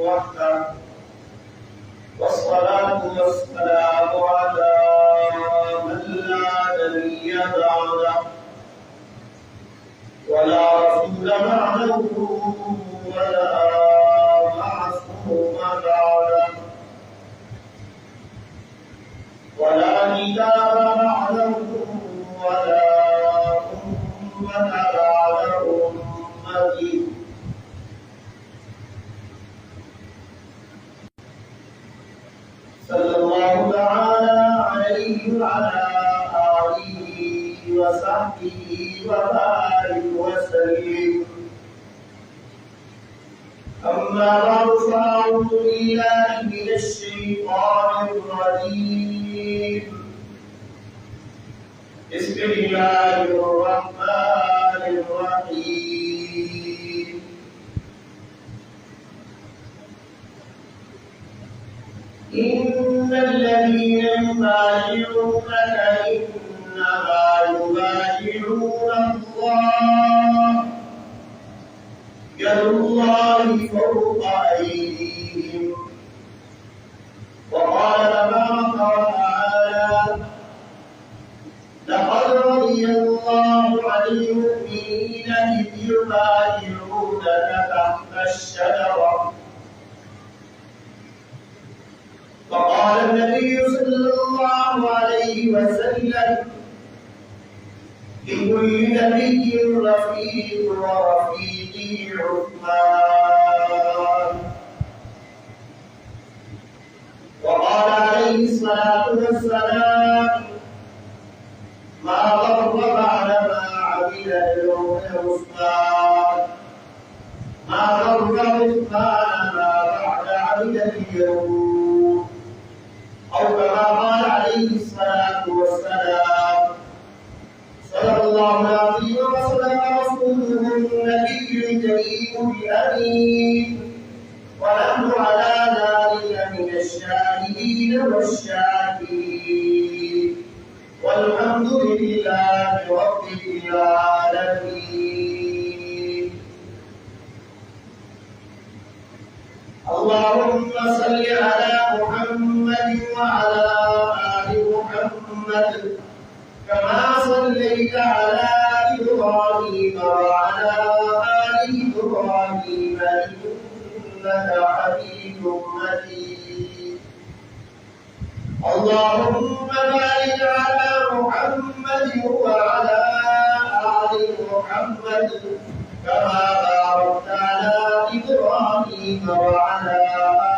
وحده والصلاة والسلام على من لا نبي بعده ولا رسول بعده ولا معصوم بعده ولا كتاب بعده ولا أمة بعد أمتي صلى الله تعالى عليه وعلى آله وصحبه وبارك وسلم. أما بعد فأعوذ بالله من الشيطان الرجيم. بسم الله الرحمن الرحيم. إن الذين يبايعونك إنما يبايعون الله يد الله فوق أيديهم. وقال تبارك وتعالى لقد رضي الله عن المؤمنين إذ يبايعونك تحت الشجرة. وقال النبي صلى الله عليه وسلم لكل نبي رفيق ورفيقي عثمان. وقال عليه الصلاة والسلام ما ضر بعد ما عمل اليوم عثمان ما ضر عثمان ما بعد عمل اليوم، أو كما قال عليه الصلاة والسلام. صدق الله العظيم وصدق رسوله النبي الكريم الأمين، ونحن على ذلك من الشاهدين والشاكرين، والحمد لله رب العالمين. اللهم صل على محمد وعلى آل محمد كما صليت على إبراهيم وعلى آل إبراهيم إنك حميد مجيد. اللهم بارك على محمد وعلى آل محمد كما باركت على إبراهيم وعلى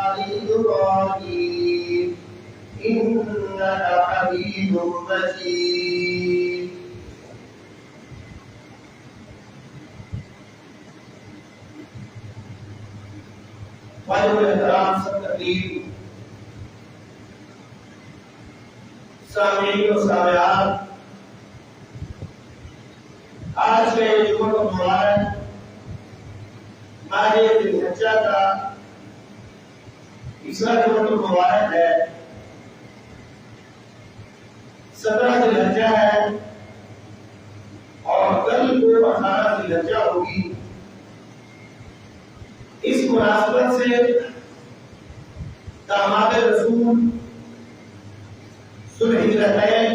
آل إبراهيم إنك حميد مجيد. والد الاحترام سب تقریر سامعین و سامعات، آج کے جمعہ مبارک ماہ ذی الحجہ کا تیسرا جمعہ مبارک ہے. 17 ذی الحجہ ہے اور کل کو 18 ذی الحجہ ہوگی. اس مناسبت سے داماد رسول سن ہجرتین،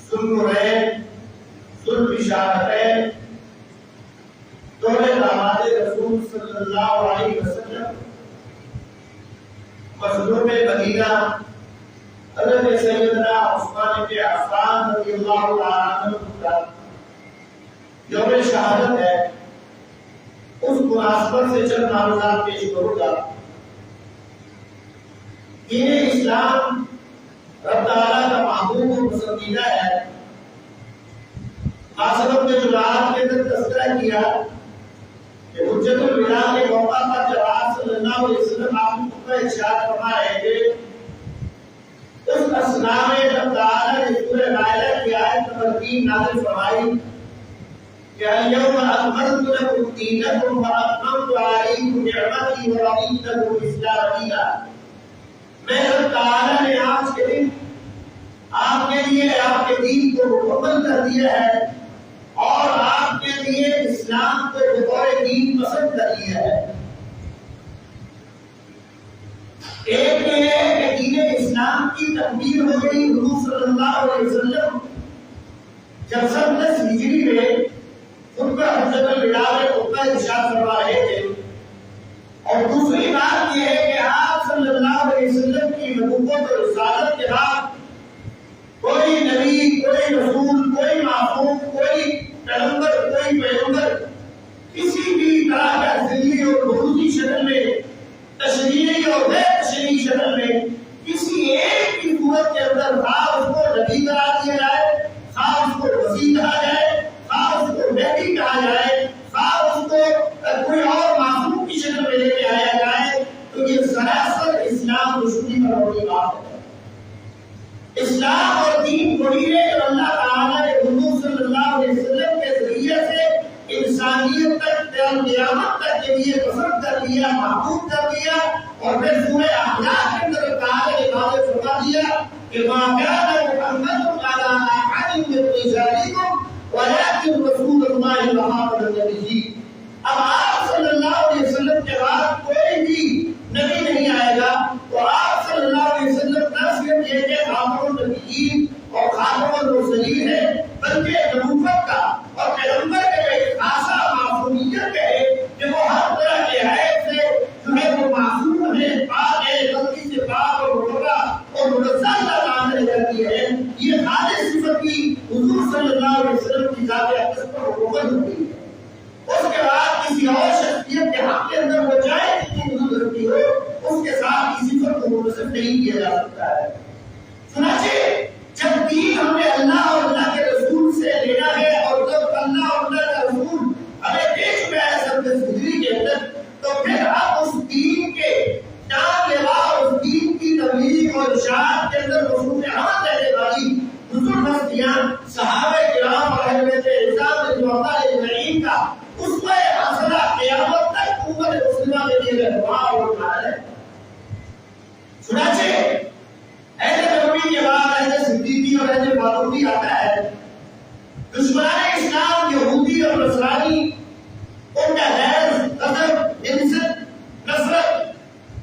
سن نورین، سن بشارتین، دور داماد رسول صلی اللہ علیہ وسلم مظلوم مدینہ حضرت سیدنا عثمان بن عفان رضی اللہ عنہ کا یوم شہادت ہے. اس مناسبت سے چند معلومات پیش کروں گا. دین اسلام رب تعالیٰ کا محبوب و پسندیدہ ہے. آسلم نے جماعت کے اندر تذکرہ کیا کہ حجت الوداع کے موقع پر جب آپ صلی اللہ علیہ وسلم آپ کو خطبہ ارشاد فرما رہے تھے، اس اثنا میں رب تعالیٰ نے سورہ مائدہ کی آیت نمبر 3 نازل فرمائی کہ اليوم اکملت لکم دینکم واتممت علیکم نعمتی ورضیت لکم الاسلام دینا. میں رب تعالیٰ نے آج کے دن آپ کے لیے آپ کے دین کو مکمل کر دیا ہے اور آپ کے لیے اسلام کو بطور دین پسند کر لیا ہے. ایک یہ ہے کہ دین اسلام کی تکمیل ہو گئی حضور صلی اللہ علیہ وسلم جب 10 ہجری میں خطبہ حجۃ الوداع میں خطبہ ارشاد فرما رہے تھے. اور دوسری بات یہ ہے کہ آپ صلی اللہ علیہ وسلم کی نبوت اور رسالت کے بعد کوئی نبی، کوئی رسول، کوئی معصوم، کوئی پیغمبر کسی بھی طرح کا ذلی اور بروزی شکل میں، تشریعی اور غیر تشریعی شکل میں کسی ایک کی صورت کے اندر خواہ اس کو نبی قرار دیا جائے، خواہ اس کو وسیع کہا جائے، خواہ اس کو مہدی کہا جائے، خواہ اس کو کوئی اور معصوم کی شکل میں لے کے آیا جائے، تو یہ سراسر اسلام دشمنی پر ہونے بات ہے. اسلام اور دین وہی ہے جو اللہ تعالیٰ نے حضور صلی اللہ علیہ وسلم کے ذریعے سے انسانیت تک قیامت تک کے لیے پسند کر لیا، محبوب کر لیا. اور پھر سورہ احزاب کے اندر تعالیٰ نے واضح فرما دیا کہ ما كان محمد على أحد من رجالكم ولكن رسول الله وخاتم النبيين. اب آپ صلی اللہ علیہ وسلم کے بعد کوئی بھی نبی نہیں آئے گا، اور آپ صلی اللہ علیہ وسلم نہ صرف یہ کہ خاتم النبیین اور خاتم المرسلین ہے، بلکہ نبوت کا اور پیغمبر کا ایک خاصا معصومیت ہے کہ وہ ہر طرح کے عیب سے جو ہے وہ معصوم ہے، پاک ہے، غلطی سے پاک اور مبرہ اور منزہ اللہ تعالیٰ نے کر دی ہے. یہ خالص صفت کی حضور صلی اللہ علیہ وسلم کی ذات اقدس پر حکومت ہوتی ہے. اس کے بعد کسی اور شخصیت کے حق کے اندر وہ چاہے کتنی وجود رکھتی ہو، اس کے ساتھ کسی پر منحصر نہیں کیا جا سکتا ہے. چنانچہ جب دین ہمیں اللہ اور اللہ کے رسول سے لینا ہے، اور جب اللہ اور اللہ کا رسول ہمیں دے چکا ہے 10 ہجری کے اندر، تو پھر اب اس دین کے جان لیوا اور اس دین کی تبلیغ اور اشاعت کے اندر رسول عمل دینے والی بزرگ ہستیاں صحابہ کرام اور اہل بیت رضوان رضوان اللہ اجمعین کا اسوہ حسنہ قیامت تک امت مسلمہ کے لیے رہنما اور اٹھانا ہے. چنانچہ اہل نبوی کے بعد اہل صدیقی اور اہل فاروقی آتا ہے. دشمنان اسلام یہودی اور نصرانی ان کا غیر قدر عزت نصرت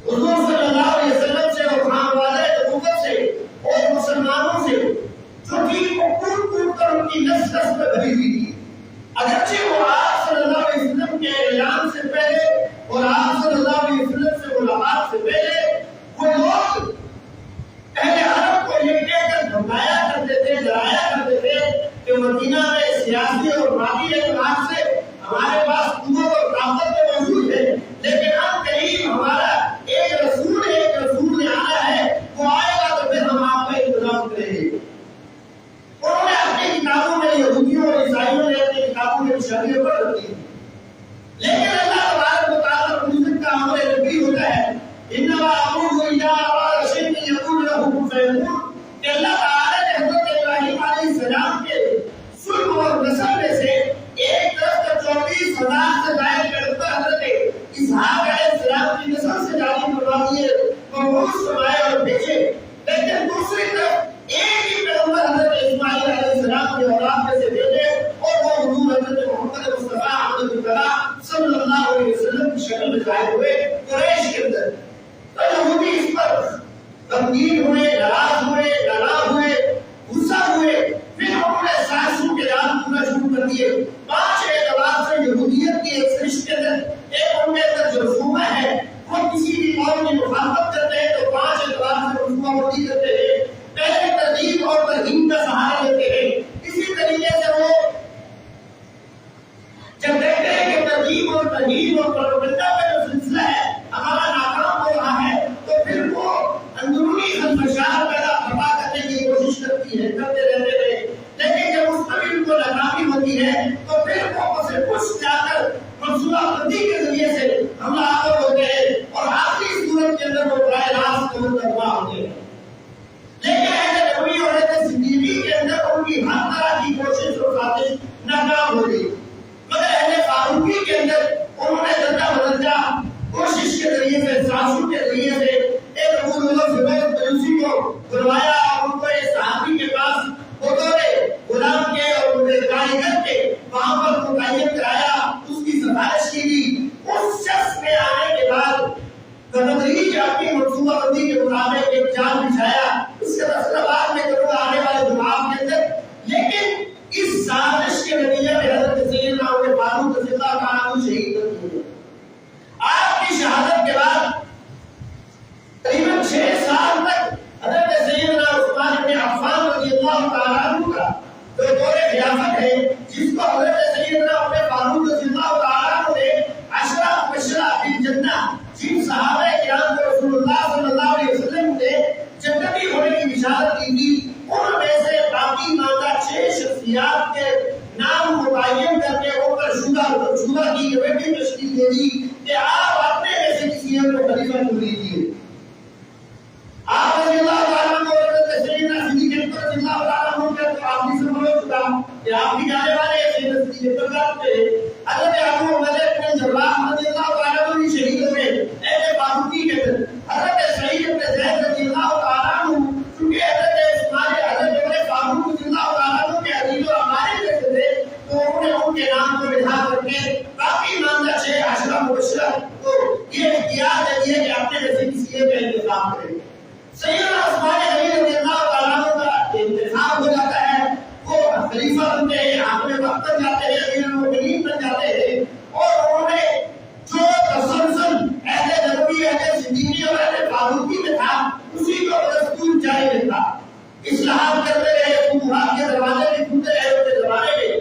حضور صلی اللہ علیہ وسلم سے اور خانوادہ نبوت سے اور مسلمانوں سے جو دین کو کوٹ کر ان کی نس میں بھری ہوئی تھی. اگرچہ وہ آپ صلی اللہ علیہ وسلم کے اعلان سے پہلے اور آپ صلی اللہ علیہ وسلم سے ملاقات سے پہلے وہ لوگ اہل عرب کو یہ کہہ کر دھمکایا کرتے تھے، ڈرایا کرتے تھے کہ مدینہ میں سیاسی اور مالی اعتبار سے ہمارے پاس قوت اور طاقت تو موجود ہے، لیکن ہم قریب ہمارا ایک رسول نے آنا ہے، وہ آئے گا تو پھر ہم آپ کا انتظام کریں گے. انہوں نے اپنی کتابوں میں یہودیوں اور عیسائیوں نے اپنی کتابوں میں نشانیاں پڑھ رکھی، لیکن اللہ تبارک و تعالیٰ رسول کا امر نبی ہوتا ہے انما امره اذا اراد شيئا يقول له كن فيكون. کہ اللہ تعالیٰ نے حضرت ابراہیم علیہ السلام کے سلب اور نسل میں سے ایک طرف کا 24,000 سے زائد پیغمبر حضرت اسحاق علیہ السلام کی نسل سے جاری کروا دیے، مبعوث فرمائے اور بھیجے، لیکن دوسری طرف ایک ہی پیغمبر حضرت اسماعیل علیہ السلام کی اولاد میں سے بھیجے، اور وہ حضور حضرت محمد مصطفیٰ احمد الکلام صلی اللہ علیہ وسلم کی شکل میں ظاہر ہوئے قریش کے اندر. تو یہودی اس پر غمگین ہوئے، ناراض ہوئے، ناراض ہوئے، غصہ ہوئے، پھر انہوں نے سازشوں کے جال پورا شروع کر دیے. 5 اعتبار سے یہودیت کی ایک سرشت کے اندر ایک ان کے اندر جو رسومہ ہے، وہ کسی بھی قوم کی مخالفت کرتے ہیں تو 5 اعتبار سے رسومہ بندی کرتے ہیں. پہلے ترغیب اور ترہیب کا سہارا لیتے ہیں. اسی طریقے سے وہ جب دیکھتے ہیں کہ ترغیب اور ترہیب اور پروپیگنڈا کا جو سلسلہ ہے ہمارا ناکام ہو رہا ہے، تو پھر وہ اندرونی خدمشات پیدا کروا کرنے کی کوشش کرتے رہتے ہیں. لیکن جب اس پر ان کو ناکامی ہوتی ہے تو پھر وہ اسے کچھ جا کر منصوبہ بندی کے ذریعے سے حملہ آور ہوتے ہیں، اور آخری صورت کے اندر وہ براہ راست قبول کروا ہوتے ہیں. لیکن اہل نبوی اور اہل صدیقی کے اندر ان کی ہر طرح کی کوشش اور سازش ناکام ہو گئی، مگر اہل فاروقی کے اندر انہوں نے درجہ بدرجہ کوشش کے ذریعے سے، سازشوں کے ذریعے سے ایک ابو لؤلؤ زبیر بلوچی کو بلوایا اور ان کو ایک صحابی کے پاس بطور غلام کے اور کاریگر کے وہاں پر متعین کرایا، اس کی سفارش کی گئی. اس شخص کے آنے کے بعد تدریج اپنی منصوبہ منصوبہ بندی کے مطابق ایک جال بچھایا، اس کا تذکرہ بعد میں کروں گا آنے والے جمعات کے اندر، لیکن اس سازش کے نتیجے میں حضرت سیدنا عمر فاروق رضی اللہ تعالیٰ عنہ شہید ہوئے۔ آپ کی شہادت کے بعد تقریباً 6 سال تک حضرت سیدنا عثمان بن عفان رضی اللہ تعالیٰ عنہ کا جو دور خلافت ہے، جس کو حضرت سیدنا عمر فاروق رضی اللہ تعالیٰ عنہ نے 10 مبشرہ بالجنہ، جن صحابہ کرام کو رسول اللہ صلی اللہ علیہ وسلم نے جنتی ہونے کی بشارت دی تھی، ان میں سے باقی ماندہ 6 شخصیات کے نام متعین کر کے ان پر شورا کی کمیٹی تشکیل دے دی کہ آپ اپنے میں سے کسی ایک کو خلیفہ چن لیجیے۔ آپ رضی اللہ تعالیٰ عنہ اور حضرت سیدنا صدیق اکبر رضی اللہ تعالیٰ عنہ کے تو آپ بھی سب ہو چکا کہ آپ بھی جانے والے ہیں سیدنا صدیق اکبر کے حضرت ابو ملک بن جراح رضی اللہ تعالیٰ عنہ بھی شہید ہوئے اہل فاروقی کے اندر، حضرت سعید بن زید رضی اللہ تعالیٰ عنہ چونکہ حضرت عمر فاروق رضی اللہ تعالیٰ عنہ کے عزیز و ہمارے جیسے تھے تو انہوں نے ان کے نام کو بٹھا کر کے باقی ماندہ 6 10 مبشرہ کو یہ اختیار دے دیا کہ اپنے میں سے کسی ایک کا انتخاب کریں۔ سیدنا عثمان غنی رضی اللہ تعالیٰ عنہ کا انتخاب ہو جاتا ہے، وہ خلیفہ بنتے ہیں، حاکم وقت بن جاتے ہیں، امیر المؤمنین بن جاتے ہیں، اور انہوں نے جو تسلسل اہل نبوی، اہل صدیقی اور اہل فاروقی میں تھا اسی کو دستور جاری رکھا، اصلاحات کرتے رہے، فتوحات کے دروازے بھی کھلتے رہے ان کے زمانے میں۔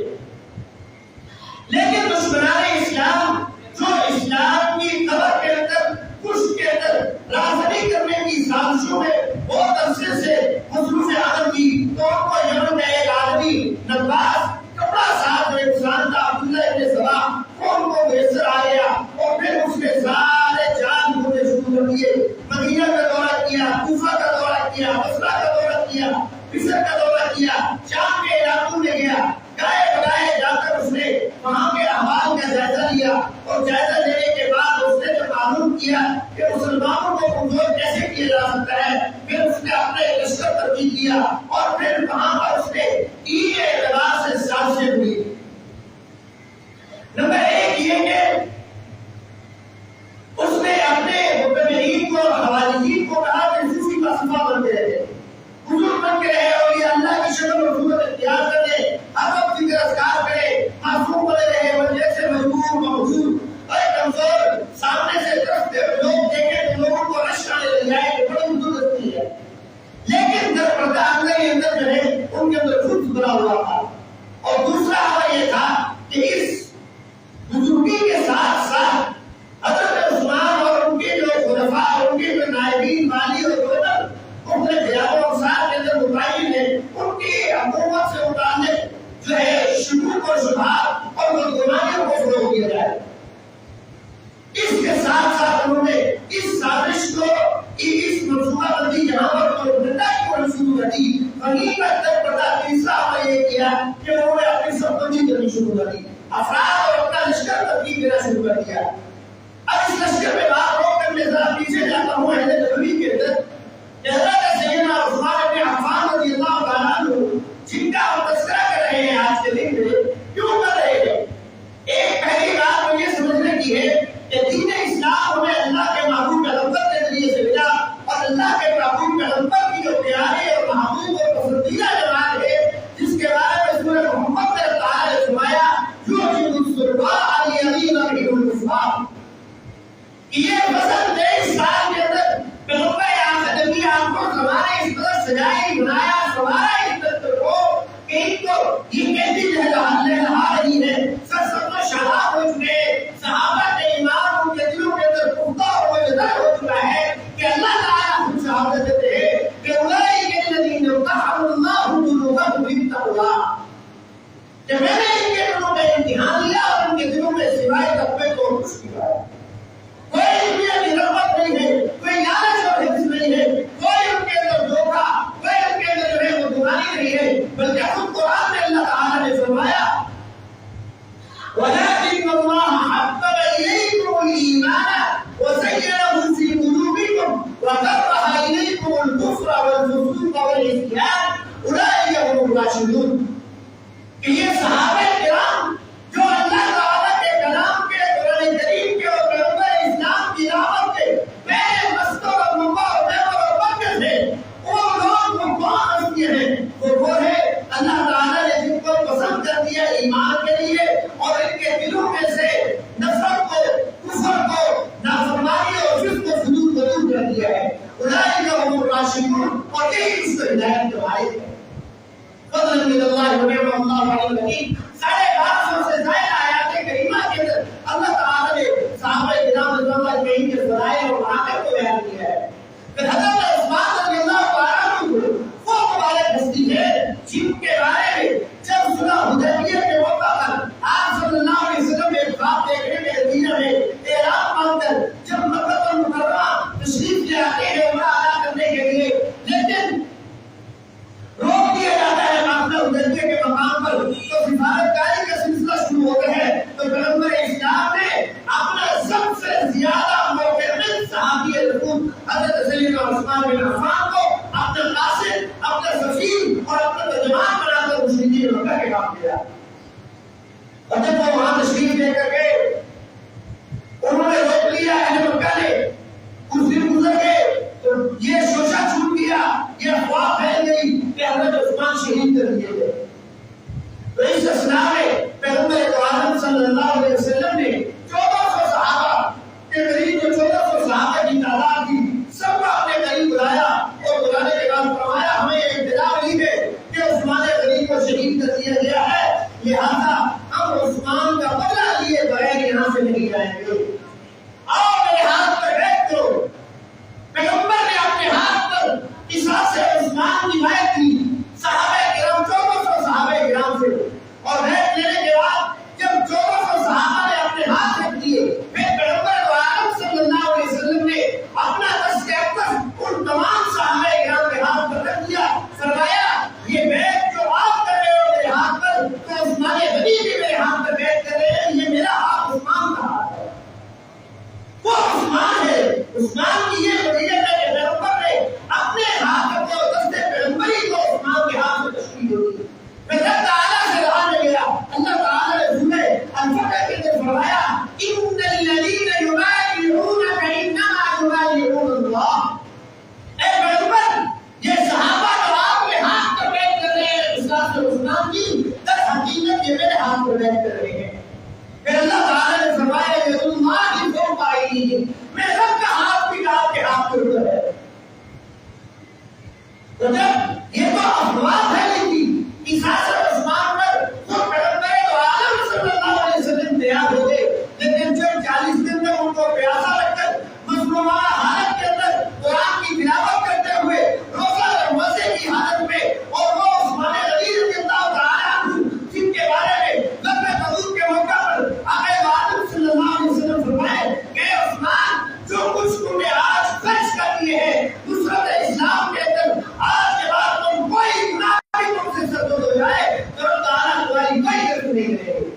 لیکن دشمنان اسلام جو اسلام کی قبر کے اندر کشت کے اندر رازنی کرنے کی سازشوں میں بہت عرصے سے مصروف عمل کی، تو ان کو یمن کا ایک آدمی نواز کپڑا صاحب جو انسان تھا عبداللہ ابن سبا، ان کو میسر آ گیا اور پھر اس کے سارے جان بوجھنے شروع کر دیے۔ مدینہ کا دورہ کیا، کوفہ کا دورہ کیا، بصرہ کا دورہ کیا، مصر کا دورہ کیا، شام کے علاقوں میں گیا، گائے بگائے جا کر اس نے وہاں کے احوال کا جائزہ لیا، اور جائزہ لینے کے بعد اس نے جو معلوم کیا کہ مسلمانوں کو کمزور کیسے کیا جا سکتا ہے، پھر اس نے اپنے لشکر ترتیب کیا اور پھر وہاں پر اس نے تین اعتبار سے سازشیں ہوئی۔ نمبر 1 یہ کہ اس نے اپنے متبعین کو اور حواریین کو کہا کہ صوفی فلسفہ بن کے رہے، حضور بن کے رہے، اور یہ اللہ کی شکل و صورت اختیار کرے، ہر وقت ذکر اذکار کرے، معصوم بنے رہے، وجہ سے مجبور موجود اور کمزور سامنے سے درخت لوگ دیکھیں تو لوگوں کو رشک آنے لگ جائے کہ بڑی ضرورت ہے، لیکن در پردہ اندر جو ہے ان کے اندر خود بنا ہوا تھا۔ اور دوسرا عمل یہ تھا کہ اس بزرگی کے ساتھ ساتھ حضرت عثمان اور ان کے جو خلفاء اور ان کے جو نائبین والی اور گورنر مختلف ضیاء و امثال کے اندر متعین ہیں، ان کی حکومت سے متعلق جو ہے شکوک اور شبہات اور بدگمانیوں کو فروغ دیا جائے۔ اس کے ساتھ ساتھ انہوں نے اس سازش کو، اس منصوبہ بندی جہاں پر بندہ کی کوئی شروع کر دی، غنیمت تک پتا تیسرا عمل یہ کیا کہ انہوں نے اپنی سربندی کرنی شروع کر دی، افراد اور اپنا لشکر ترتیب دینا شروع کر دیا۔ اب اس لشکر میں بات روک کر میں ذرا پیچھے جاتا ہوں اہل نبوی کے اندر، حضرت سیدنا عثمان بن عفان رضی اللہ تعالیٰ عنہ جن کا ہم تذکرہ کر رہے ہیں آج کے دن میں، کیوں کر رہے ہیں؟ ایک پہلی بات تو یہ سمجھنے کی ہے کہ دین اسلام ہمیں اللہ کے محبوب پیغمبر کے ذریعے سے ملا، اور اللہ کے محبوب پیغمبر کی جو پیارے اور محبوب اور پسندیدہ جماعت ہے، جس کے بارے میں سورہ محمد میں اللہ نے فرمایا یوجد السرباء علیہم رحم الکفار، یہ فصل 23 سال کے اندر پیغمبر آخر نبی آپ کو زمانے اس طرح سجائی بنایا سوارا اس طرح کو کہ ان کو یہ کہتی لہا رہی ہے، سر سب کو شہاب ہو چکے، صحابہ کے ایمان ان کے دلوں کے اندر پختہ اور مجدر ہو چکا ہے کہ اللہ تعالیٰ خود شہادت دیتے ہیں کہ اولئک الذین امتحن اللہ قلوبہم بالتقوی، کہ میں نے ان کے دلوں میں امتحان لیا اور ان کے دلوں میں سوائے تقوی کو اور کچھ نہیں ہے، کوئی دنیا کی رغبت نہیں ہے، کوئی لالچ اور حرص نہیں ہے، کوئی ان کے اندر دھوکہ، کوئی ان کے اندر جو ہے وہ بدگمانی نہیں ہے، بلکہ خود قرآن میں اللہ تعالیٰ نے فرمایا وَلَٰكِنَّ اللَّهَ حَبَّبَ إِلَيْكُمُ الْإِيمَانَ وَزَيَّنَهُ فِي قُلُوبِكُمْ وَكَرَّهَ إِلَيْكُمُ الْكُفْرَ وَالْفُسُوقَ وَالْعِصْيَانَ أُولَٰئِكَ هُمُ الرَّاشِدُونَ، کہ یہ صحابہ کرام جو اللہ تعالیٰ کے کلام کے، قرآن کریم کے اور پیغمبر اسلام کی دعوت کے پہلے مستور اور ممبر الراشدون، اور یہی اس کو ہدایت کے وارث ہے۔ فضل من اللہ ونعم اللہ علی الحکیم۔ 1250 سے زائد آیات کریمہ کے اندر اللہ تعالی نے صحابہ کرام رضی اللہ عنہم کے فضائل اور مناقب کو بیان کیا ہے۔ پھر حضرت عثمان رضی اللہ عنہ وہ مبارک ہستی ہے جن کے بارے میں جب صلح حدیبیہ کے موقع پر آپ صلی اللہ علیہ وسلم نے ایک خواب دیکھنے کے نتیجے میں اعلان مان کر جب مکہ المکرمہ تشریف لے آتے ہیں عمرہ ادا کرنے کے لیے، لیکن روک دیا جاتا ہے قافلہ حدیبیہ کے مقام پر، تو سفارتکاری کا سلسلہ شروع ہوتا ہے۔ تو پیغمبر اسلام نے اپنا سب سے زیادہ موقع صحابی رسول حضرت سیدنا عثمان بن عفان کو اپنا قاصد، اپنا سفیر اور اپنا ترجمان بنا کر مشرکین مکہ کے کام دیا۔ اور جب وہ وہاں تشریف لے کر گئے، انہوں نے روک لیا اہل مکہ نے، کچھ دن گزر گئے تو یہ شوشہ چھوٹ گیا، یہ افواہ پھیل گئی کہ حضرت عثمان شہید کر دیے گئے۔ تو اس اثناء میں پیغمبر عالم صلی اللہ علیہ وسلم نے 1400 صحابہ کے قریب، جو 1400 صحابہ کی تعداد تھی، سب کو اپنے قریب بلایا اور بلانے کے بعد فرمایا ہمیں یہ اطلاع ملی ہے کہ عثمان غنی کو شہید کر دیا گیا ہے، لہذا ہم عثمان کا بدلہ لیے بغیر یہاں سے نہیں جائیں گے۔ آؤ میرے ہاتھ پر بیٹھ کرو۔ پیغمبر نے اپنے ہاتھ پر قصاص عثمان کی بیعت کی صحابہ کرام 1400 صحابہ کرام سے، اور بیعت لینے کے بعد جب 1400 صحابہ نے اپنے ہاتھ رکھ دیے، پھر پیغمبر عالم صلی اللہ علیہ وسلم نے اپنا دست اقدس ان تمام صحابہ کرام کے ہاتھ پر رکھ دیا، فرمایا یہ بیعت جو آپ کر رہے ہو میرے ہاتھ پر، تو عثمان غنی بھی میرے ہاتھ پر بیعت کر رہے ہیں، یہ میرا ہاتھ عثمان کا ہاتھ ہے، وہ عثمان ہے۔ عثمان کی یہ فضیلت ہے کہ پیغمبر نے اپنے ہاتھ اپنے دست پیغمبری کو عثمان کے ہاتھ میں تشکیل دی۔ پھر اللہ تعالیٰ سے کہا گیا، اللہ تعالیٰ نے سورہ الفتح کے اندر فرمایا ان الذین یبایعونک انما یبایعون اللہ۔ اے پیغمبر، یہ صحابہ جو آپ کے ہاتھ پر بیعت کر رہے ہیں قصاص عثمان کی، در حقیقت یہ میرے ہاتھ پر بیعت کر رہے ہیں۔ پھر اللہ تعالیٰ نے فرمایا ید اللہ فوق ایدیہم، میرے رب کا ہاتھ بھی آپ کے ہاتھ پر اوپر ہے۔ تو جب یہ تو افواہ پھیلی تھی قصاص عثمان پر، تو پیغمبر عالم صلی اللہ علیہ وسلم تیار ہو گئے، لیکن جب 40 دن میں ان کو پیاسا رکھ کر مظلومانہ حالت کے اندر قرآن کی تلاوت کرتے ہوئے روزہ اور مزے کی حالت میں، اور وہ عثمان غنی رضی اللہ تعالیٰ عنہ جن کے بارے میں غزوہ تبوک کے موقع پر آقا عالم صلی اللہ علیہ وسلم فرمائے کہ عثمان جو کچھ تم نے آج خرچ کر دیے ہیں نصرت اسلام کے اندر، آج کے بعد تم کوئی گناہ بھی تم سے سرزد ہو جائے تو اللہ تعالیٰ تمہاری کوئی غلطی نہیں کرے گی۔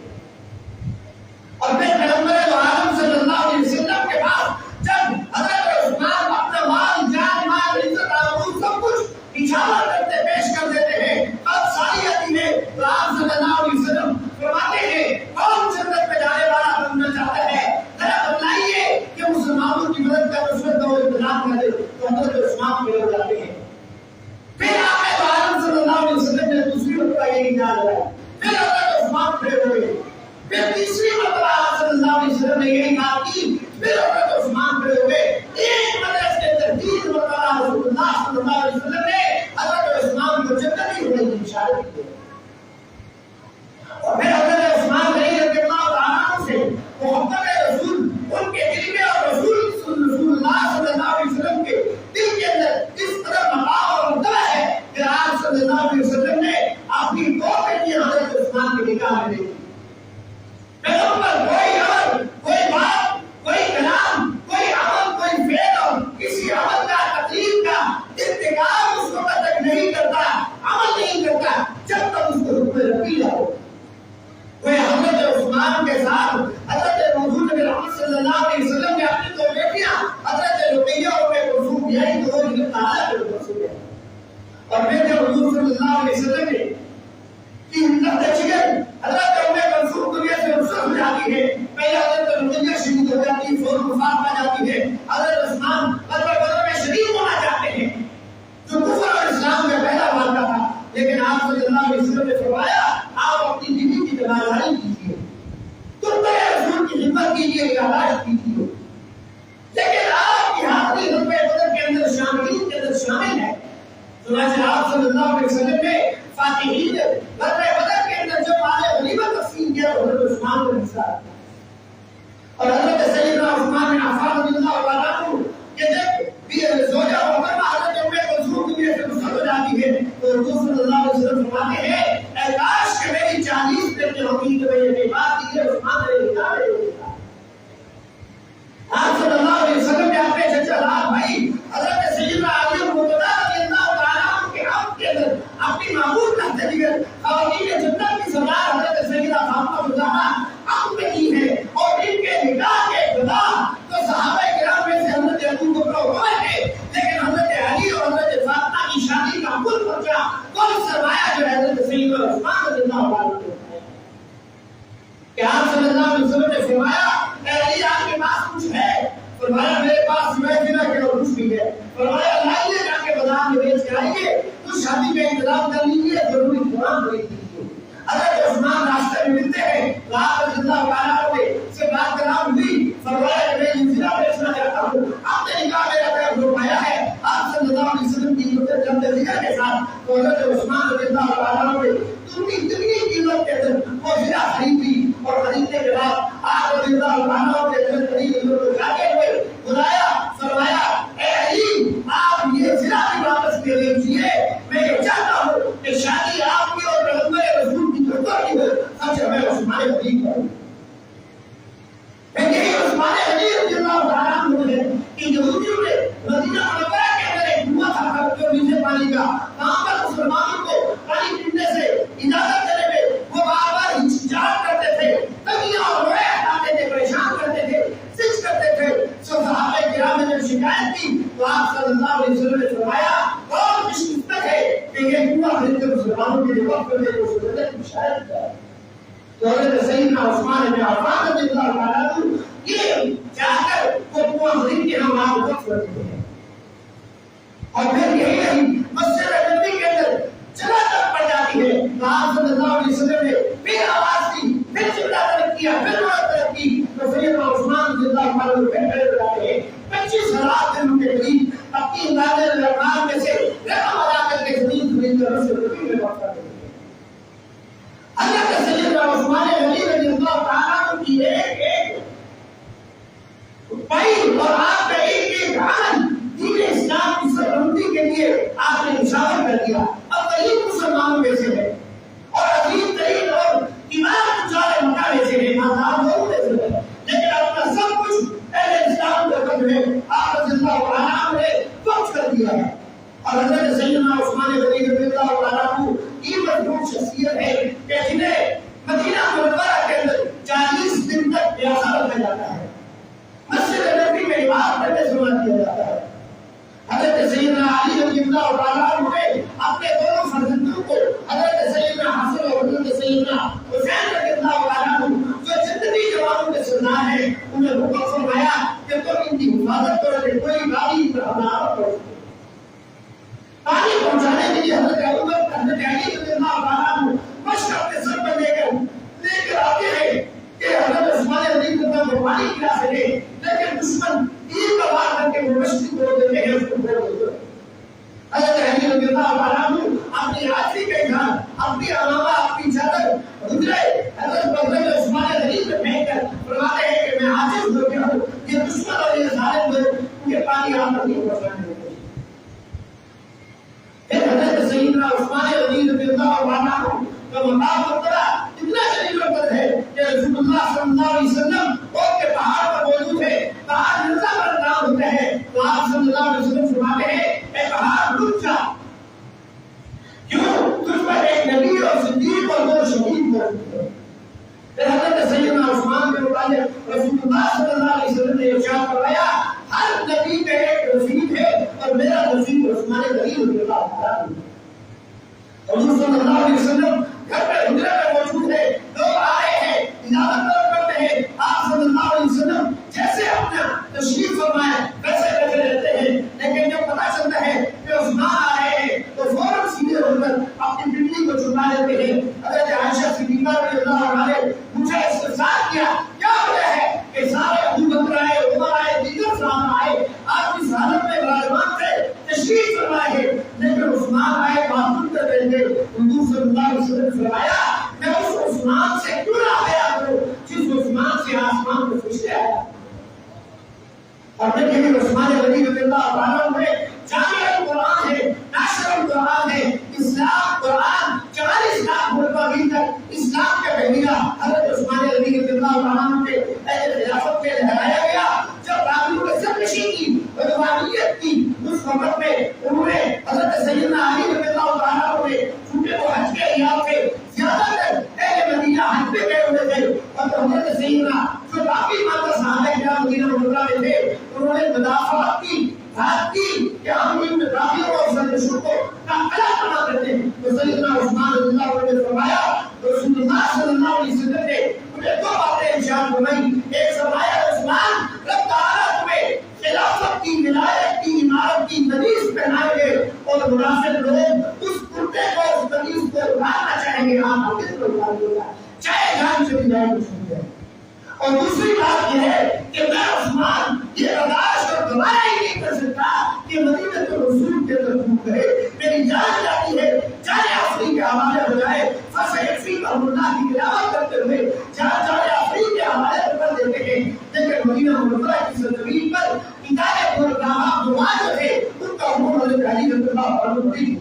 اور پھر پیغمبر عالم صلی اللہ علیہ وسلم کے پاس جب حضرت عثمان اپنا مال، جان، مال، عزت، آبرو سب کچھ نچھاور کرتے پیش کر دیتے ہیں، اب ساری عدیدیں تو آپ صلی اللہ علیہ وسلم فرماتے ہیں کون جنت میں جانے والا بننا چاہتا ہے، ذرا بتلائیے کہ مسلمانوں کی مدد کا نصرت کا انتظام کرے، تو حضرت عثمان پھر ہو جاتے ہیں۔ پھر آپ عالم صلی اللہ علیہ وسلم نے دوسری مرتبہ یہ نعرہ لگایا، پھر حضرت عثمان کھڑے ہوئے، پھر تیسری مرتبہ آپ صلی اللہ علیہ وسلم نے یہی بات کی، پھر حضرت عثمان کھڑے ہوئے۔ ایک مجلس کے اندر 3 مرتبہ رسول اللہ صلی اللہ علیہ وسلم نے حضرت عثمان کو جنتی ہونے کی اشارت کی۔ اور پھر حضرت عثمان غنی رضی اللہ تعالیٰ عنہ سے محبت رسول ان کے دل میں اور رسول اللہ صلی اللہ علیہ وسلم کے دل کے اندر اس طرح مقام اور مرتبہ ہے کہ آپ صلی اللہ علیہ وسلم نے اپنی 2 بیٹیاں حضرت عثمان کے نکاح میں دی۔ پیغمبر کوئی عمل، کوئی بات، کوئی کلام، کوئی عمل، کوئی فعل اور کسی عمل کا تقریر کا ارتکاب اس وقت تک نہیں کرتا، عمل نہیں کرتا جب تک اس کو حکم ربی نہ ہو۔ کوئی حضرت عثمان کے ساتھ حضرت حضور نبی محمد صلی اللہ علیہ وسلم نے اپنی 2 بیٹیاں حضرت رقیہ اور کلثوم بیائی تو وہ جنت تعالیٰ کے رسول ہے۔ اور پھر جب حضور صلی اللہ علیہ وسلم نے کی ہمت جگر حضرت کلثوم دنیا سے رخصت ہو جاتی ہے، پہلے حضرت رقیہ شہید ہو جاتی ہے، فوراً وفات پا جاتی ہے، حضرت عثمان بدر میں شریک ہونا چاہتے ہیں جو کفر اور اسلام میں پہلا واقعہ تھا، لیکن آپ صلی اللہ علیہ وسلم نے فرمایا آپ اپنی بیوی کی تیمارداری کیجیے، تم رسول کی خدمت کیجیے، علاج کیجیے، لیکن آپ کی حاضری غزوہ بدر کے اندر شاملین کے اندر شامل فرمایا میرے پاس سویدنا کے اور کچھ بھی ہے. فرمایا لائیے جا کے بازار میں بیچ کے آئیے, تو شادی کا انتظام کر لیجیے, ضروری قرآن پڑھ لیجیے. حضرت عثمان راستے میں ملتے ہیں, وہاں پر زندہ والا ہوئے سے بات کرام ہوئی. فرمایا کہ میں انزلا بیچنا چاہتا ہوں, آپ نے نکاح میرا طرف ہو پایا ہے. آپ صلی اللہ علیہ وسلم کی مدد جلد ذکر کے ساتھ تو حضرت عثمان رضی اللہ والا ہوئے تم کی اتنی قیمت کے اندر وہ زرا خریدی, اور خریدنے کے بعد آپ رضی اللہ والا کے اندر قریب جاتے ہوئے بلایا. فرمایا اے علی آپ یہ زرا بھی واپس لے لیجیے, میں یہ چاہتا ہوں کہ شادی آپ کی اور پیغمبر رسول کی جو کی ہو سچ میں عثمان غنی ہوں. یہی عثمان غنی رضی اللہ عنہ ہے کہ یہودیوں نے مدینہ منورہ کے اندر ایک کنواں تھا جو نیچے پانی کا, وہاں پر مسلمانوں کو پانی پینے سے اجازت دینے میں وہ بار بار ہچکچاہٹ کرتے تھے, تنگیاں اور روئے ہٹاتے تھے, پریشان کرتے تھے, سچ کرتے تھے. سو صحابہ کرام نے شکایت کی تو آپ صلی اللہ علیہ وسلم نے فرمایا بہت خوش قسمت ہے کہ یہ کنواں خرید کر مسلمانوں کے لیے وقف کرنے کو ضرورت کی شاید ہے. تو حضرت سیدنا عثمان بن عفان رضی اللہ عنہ یہ جا کر وہ کنواں خرید کے ہم وہاں وقف کرتے ہیں. اور پھر یہی نہیں, مسجد نبوی کے اندر چلا تک پڑ جاتی ہے. آپ صلی اللہ علیہ وسلم نے پھر آواز دی, پھر چلا تک کیا, پھر مرد تک کی. تو سیدنا عثمان رضی اللہ عنہ پھر کھڑے ہو جاتے ہیں. 25,000 دنوں کے قریب اپنی امداد رحمان میں سے رقم ادا کر کے زمین خرید کر مسجد نبوی میں وقف کرتے ہیں. حضرت سیدنا عثمان غنی رضی اللہ تعالیٰ عنہ کی ایک پائی اور آپ کا ایک عمل دین اسلام کی سربلندی کے لیے آپ نے مشاور کر دیا. اب ترین مسلمانوں میں سے ہے اور عظیم ترین اور ایمان پچھالے مکہ میں سے ہے, آزاد لوگوں میں سے ہے, لیکن اپنا سب کچھ اہل اسلام کے قدر ہے آپ رضی اللہ عنہ نے وقف کر دیا ہے. اور حضرت سیدنا عثمان غنی رضی اللہ عنہ یہ مشہور شخصیت ہے کہ جنہیں مدینہ منورہ کے اندر 40 دن تک پیاسا رکھا جاتا ہے, مسجد نبوی میں نماز پڑھنے سے منع کیا جاتا ہے. حضرت سیدنا علی رضی اللہ عنہ نے اپنے دونوں فرزندوں کو حضرت سیدنا حسن اور حضرت سیدنا حسین رضی اللہ عنہ جو جنتی جوانوں کے سردار ہیں انہیں حکم فرمایا کہ تم ان کی حفاظت کرو, کوئی گاڑی پر حملہ نہ کرو. پانی پہنچانے کے لیے حضرت علی رضی اللہ عنہ مشق اپنے سر پر لے کر آتے ہیں کہ حضرت عثمان غنی کو پانی پلا سکے, لیکن دشمن تیر کا وار کر کے وہ مشق کو دیتے ہیں, اس کو چھوڑ دیتے ہیں. حضرت علی رضی اللہ عنہ اپنی آخری کے گھر اپنی امامہ اپنی چادر حضرت حضرت عثمان غنی کو پھینک کر فرماتے ہیں کہ میں عاجز ہو گیا ہوں, یہ دشمن اور یہ ظالم لوگ یہ پانی آپ تک نہیں پہنچانے دیتے. پھر حضرت سیدنا عثمان غنی رضی اللہ عنہ کا مقام مرتبہ اتنا شدید قدر ہے کہ رسول اللہ صلی اللہ علیہ وسلم اور کے پہاڑ پر موجود ہے, پہاڑ نظر پر نام ہوتا ہے, تو آپ صلی اللہ علیہ وسلم فرماتے ہیں اے پہاڑ رک جا, کیوں تجھ پر ایک نبی اور صدیق اور 2 شہید موجود ہیں. پھر حضرت سیدنا عثمان کے متعلق رسول اللہ صلی اللہ علیہ وسلم نے ارشاد فرمایا ہر نبی کا ایک رفیق ہے اور میرا رفیق عثمان غنی رضی اللہ عنہ. حضور صلی اللہ علیہ وسلم گھر میں حجرے میں موجود ہے, لوگ آ رہے ہیں, اجازت طلب کرتے ہیں. آپ صلی اللہ علیہ وسلم جیسے اپنا تشریف فرمائے ویسے بیٹھے رہتے ہیں, لیکن جب پتہ چلتا ہے کہ عثمان آ رہے ہیں تو فوراً سیدھے ہو کر اپنی بگڑی کو چھپا لیتے ہیں. حضرت عائشہ صدیقہ رضی اللہ عنہا نے مجھے استفسار کیا کیا وجہ ہے کہ سارے ابو بکر آئے, عمر آئے, دیگر صحابہ آئے, آپ اس حالت میں براجمان تھے, تشریف فرمائے ہیں, لیکن عثمان آئے معذور کر رہے تھے. حضور صلی اللہ علیہ وسلم نے فرمایا میں اس عثمان سے کیوں نہ آیا کروں جس عثمان سے آسمان کو فرشتے آیا. اور دیکھیں عثمان غنی رضی اللہ عنہ میں جامع القرآن ہے, ناشر القرآن ہے, اسلام قرآن 40 لاکھ ملکوں تک اسلام کا پہنیرا حضرت عثمان غنی رضی اللہ عنہ کے خلافت میں لہرایا گیا. جب بابلوں نے سرکشی کی, بدوانیت کی, اس وقت میں انہوں نے حضرت سیدنا علی رضی اللہ عنہ نے چونکہ وہ حج کے ایام پہ زیادہ تر اہل مدینہ حج پہ گئے ہوئے تھے, اور حضرت سیدنا جو باقی ماتا صحابہ کرام مدینہ منورہ میں تھے انہوں نے مدافعت کی, بات کی کہ ہم ان راہیوں اور سرکشوں کو قلعہ بنا کرتے ہیں. تو سیدنا عثمان رضی اللہ عنہ نے فرمایا, رسول اللہ صلی اللہ علیہ وسلم نے انہیں 2 باتیں ارشاد فرمائی. ایک فرمایا عثمان رب تعالیٰ تمہیں گوارا ہی نہیں کر سکتا کہ مدینہ رسول کے اندر تو کہے میری جان جاتی ہے جان آفری کے حوالے ہو جائے فسيكفيكهم اللہ کی تلاوت کرتے ہوئے جان آفری کے حوالے کر دیتے ہیں. لیکن مدینہ منورہ کی سرزمین پر ہدایت اور راہ دعا جو ہے ان کا عمر حضرت علی رضی اللہ عنہ کی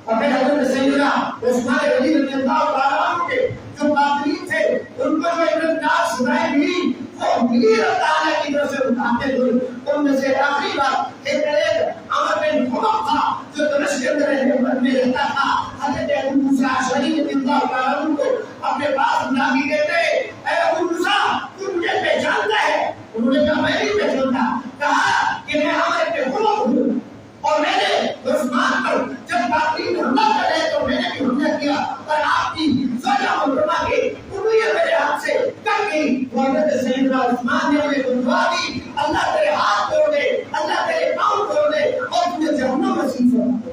اور پھر حضرت سیدنا عثمان غنی رضی اللہ عنہ کے جو قاتلین تھے ان کو جو عبرتناک سزائیں ملی وہ ملی اللہ تعالیٰ کی طرف سے متعلق ہوئی. ان میں سے آخری بات ایک عمر بن حمام تھا جو دمشق کے اندر رہتا تھا. حضرت ابو موسیٰ اشعری رضی اللہ عنہ کو اپنے پاس بلا کے کہتے اے ابو موسیٰ تو مجھے پہچانتا ہے؟ انہوں نے کہا میں نہیں پہچانتا. کہا کہ میں عمر بن حمام ہوں اور میں نے عثمان پر جب قاتلین حملہ کرے تو میں نے بھی حملہ کیا اور آپ کی زوجہ محترمہ کی انگلیاں میرے ہاتھ سے کٹ گئی. حضرت سیدنا عثمان نے مجھے دعا دی اللہ تیرے ہاتھ توڑ دے اللہ تیرے پاؤں توڑ دے اور تجھے جہنم نصیب فرما دے.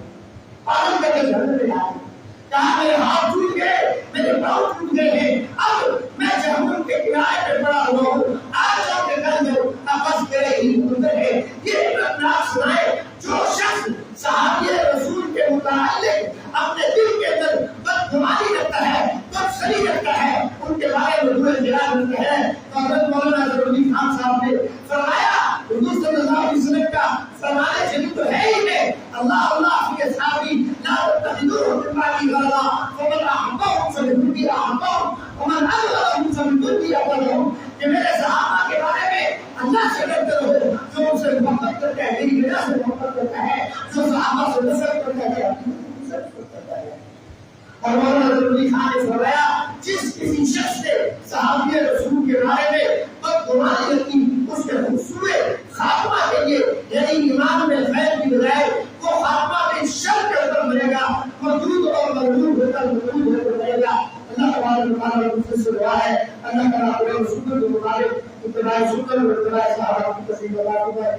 پالن کر کے جہنم میں ڈال کہا میرے ہاتھ ٹوٹ گئے میرے پاؤں ٹوٹ گئے ہیں اب میں جہنم کے کنارے پہ پڑا ہوا ہوں آج جاؤ کے کر دو بس تیرے ہی منتر ہے. یہ عبرتناک سنائے جو شخص صحابی رسول کے متعلق اپنے دل کے اندر بدگمانی رکھتا ہے بدسری رکھتا ہے ان کے بارے میں برے خیال رکھتا ہے. حضرت مولانا ظفرالدین خان صاحب نے فرمایا حضور صلی اللہ علیہ وسلم کا فرمانے چلی تو ہے ہی نہیں اللہ اللہ کے صحابی لا تتخذوهم من بعدي غرضا فمن احبهم فليهدي احبهم ومن ابغضهم فليهدي ابغضهم. کہ میرے صحابہ کے بارے میں اللہ سے ڈرتے رہو جو ان سے محبت کرتا ہے میری وجہ سے محبت کرتا ہے جو صحابہ سے نفرت کرتا ہے اور مولانا ظفرالدین خان نے فرمایا جس کسی شخص نے صحابی رسول کے بارے میں بدگمانی رکھی اس کے خوبصورت خاتمہ کے لیے یعنی ایمان میں خیر کی بجائے وہ خاتمہ میں شر کے اندر مرے گا مردود اور مردود ہو کر مردود ہو کر مرے گا. اللہ تبارک و تعالیٰ کی سے دعا ہے اللہ تعالیٰ کو رسول کے مطابق اتباع سنت اور اتباع صحابہ کی تسلیم عطا فرمائے.